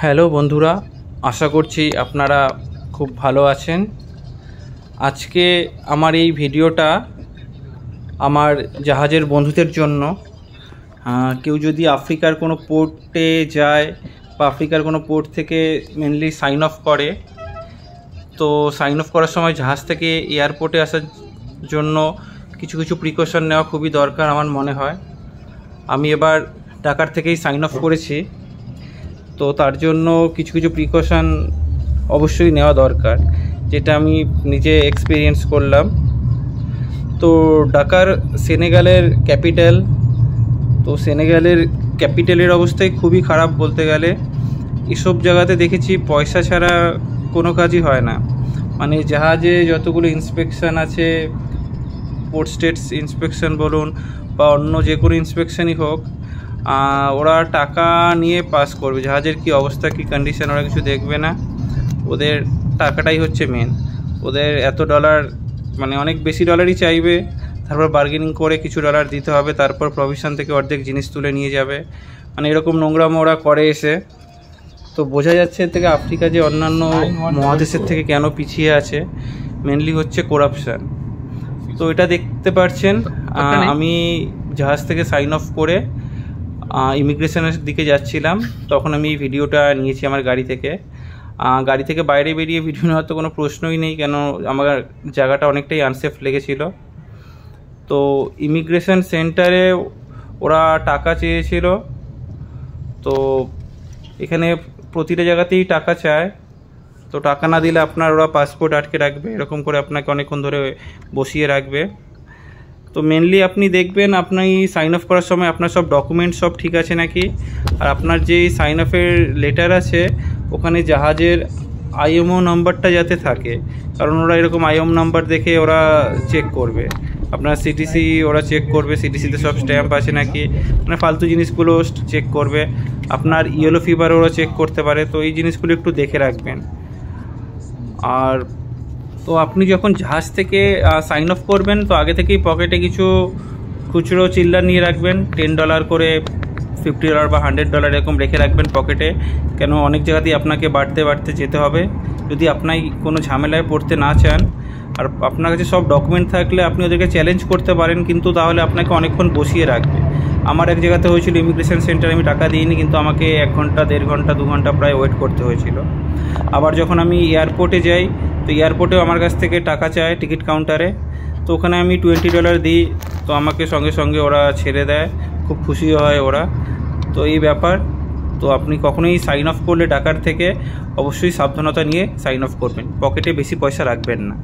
Hello বন্ধুরা, আশা করছি আপনারা খুব ভালো আছেন। আজকে আমার এই ভিডিওটা আমার জাহাজের বন্ধুদের জন্য। কেউ যদি আফ্রিকার কোনো পোর্টে যায় বা আফ্রিকার কোনো পোর্ট থেকে মেনলি সাইন অফ করে, তো সাইন অফ করার সময় জাহাজ থেকে এয়ারপোর্টে আসার জন্য কিছু কিছু প্রিকশন নেওয়া খুবই দরকার আমার মনে হয়। আমি এবার ঢাকার থেকেই সাইন অফ করেছি, তো তার জন্য কিছু কিছু প্রিকশন অবশ্যই নেওয়া দরকার, যেটা আমি নিজে এক্সপিরিয়েন্স করলাম। তো ঢাকার সেনেগালের ক্যাপিটাল, তো সেনেগালের ক্যাপিটালের অবস্থাই খুবই খারাপ বলতে গেলে। এসব জায়গাতে দেখেছি পয়সা ছাড়া কোনো কাজই হয় না। মানে জাহাজে যতগুলো ইন্সপেকশন আছে, পোর্ট স্টেটস ইন্সপেকশন বলুন বা অন্য যে কোনো ইন্সপেকশনই হোক, ওরা টাকা নিয়ে পাস করবে। জাহাজের কি অবস্থা, কি কন্ডিশন ওরা কিছু দেখবে না। ওদের টাকাটাই হচ্ছে মেন। ওদের এত ডলার, মানে অনেক বেশি ডলারই চাইবে, তারপর বার্গেনিং করে কিছু ডলার দিতে হবে, তারপর প্রভিশন থেকে অর্ধেক জিনিস তুলে নিয়ে যাবে। মানে এরকম নোংরামো ওরা করে এসে। তো বোঝা যাচ্ছে এর থেকে আফ্রিকা যে অন্যান্য মহাদেশের থেকে কেন পিছিয়ে আছে, মেনলি হচ্ছে করাপশান। তো এটা দেখতে পাচ্ছেন, আমি জাহাজ থেকে সাইন অফ করে ইমিগ্রেশনের দিকে যাচ্ছিলাম, তখন আমি এই ভিডিওটা নিয়েছি আমার গাড়ি থেকে বাইরে বেরিয়ে ভিডিও নেওয়ার তো কোনো প্রশ্নই নেই, কেন আমার জায়গাটা অনেকটাই আনসেফ লেগেছিল। তো ইমিগ্রেশন সেন্টারে ওরা টাকা চেয়েছিল, তো এখানে প্রতিটা জায়গাতেই টাকা চায়। তো টাকা না দিলে আপনার ওরা পাসপোর্ট আটকে রাখবে, এরকম করে আপনাকে অনেকক্ষণ ধরে বসিয়ে রাখবে। তো মেনলি আপনি দেখবেন আপনি সাইন অফ করার সময় আপনার সব ডকুমেন্টস সব ঠিক আছে নাকি, আর আপনার যে সাইন অফের লেটার আছে ওখানে জাহাজের আইএমও নাম্বারটা যাতে থাকে, কারণ ওরা এরকম আইএম নাম্বার দেখে ওরা চেক করবে। আপনার সিটিসি ওরা চেক করবে, সিটিসিতে সব স্ট্যাম্প আছে নাকি, মানে ফালতু জিনিসগুলো চেক করবে। আপনার ইয়েলো ফিভার ওরা চেক করতে পারে, তো এই জিনিসগুলো একটু দেখে রাখবেন। আর তো আপনি যখন জাহাজ থেকে সাইন অফ করবেন, তো আগে থেকেই পকেটে কিছু খুচরো চিল্লার নিয়ে রাখবেন, $10 করে, $50 বা $100 এরকম রেখে রাখবেন পকেটে, কেন অনেক জায়গাতেই আপনাকে বাড়তে যেতে হবে। যদি আপনি কোনো ঝামেলায় পড়তে না চান, আর আপনার কাছে সব ডকুমেন্ট থাকলে আপনি ওদেরকে চ্যালেঞ্জ করতে পারেন, কিন্তু তাহলে আপনাকে অনেকক্ষণ বসিয়ে রাখবে। আমার এক জায়গাতে হয়েছিল, ইমিগ্রেশন সেন্টারে আমি টাকা দিইনি, কিন্তু আমাকে 1 ঘন্টা, 1.5 ঘন্টা, 2 ঘন্টা প্রায় ওয়েট করতে হয়েছিল। আবার যখন আমি এয়ারপোর্টে যাই, তো এয়ারপোর্টেও আমার কাছ থেকে টাকা চায় টিকিট কাউন্টারে, তো ওখানে আমি $20 দিই, তো আমাকে সঙ্গে সঙ্গে ওরা ছেড়ে দেয়, খুব খুশি হয় ওরা। তো এই ব্যাপার। তো আপনি কখনোই সাইন অফ করলে ঢাকার থেকে অবশ্যই সাবধানতা নিয়ে সাইন অফ করবেন, পকেটে বেশি পয়সা রাখবেন না।